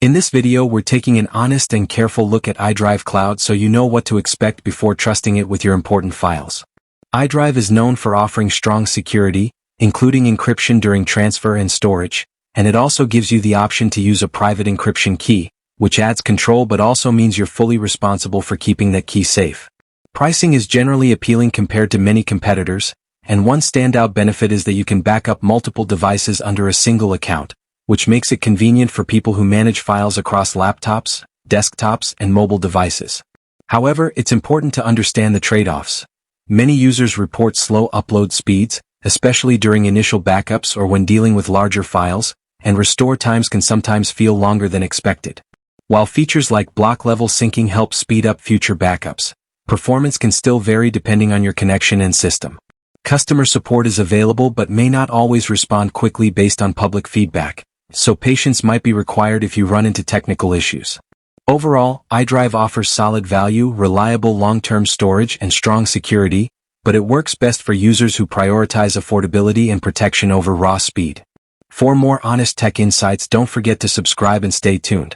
In this video we're taking an honest and careful look at IDrive Cloud so you know what to expect before trusting it with your important files. IDrive is known for offering strong security, including encryption during transfer and storage, and it also gives you the option to use a private encryption key, which adds control but also means you're fully responsible for keeping that key safe. Pricing is generally appealing compared to many competitors, and one standout benefit is that you can back up multiple devices under a single account, which makes it convenient for people who manage files across laptops, desktops, and mobile devices. However, it's important to understand the trade-offs. Many users report slow upload speeds, especially during initial backups or when dealing with larger files, and restore times can sometimes feel longer than expected. While features like block-level syncing help speed up future backups, performance can still vary depending on your connection and system. Customer support is available but may not always respond quickly based on public feedback, so patience might be required if you run into technical issues. Overall, iDrive offers solid value, reliable long-term storage, and strong security, but it works best for users who prioritize affordability and protection over raw speed. For more honest tech insights, don't forget to subscribe and stay tuned.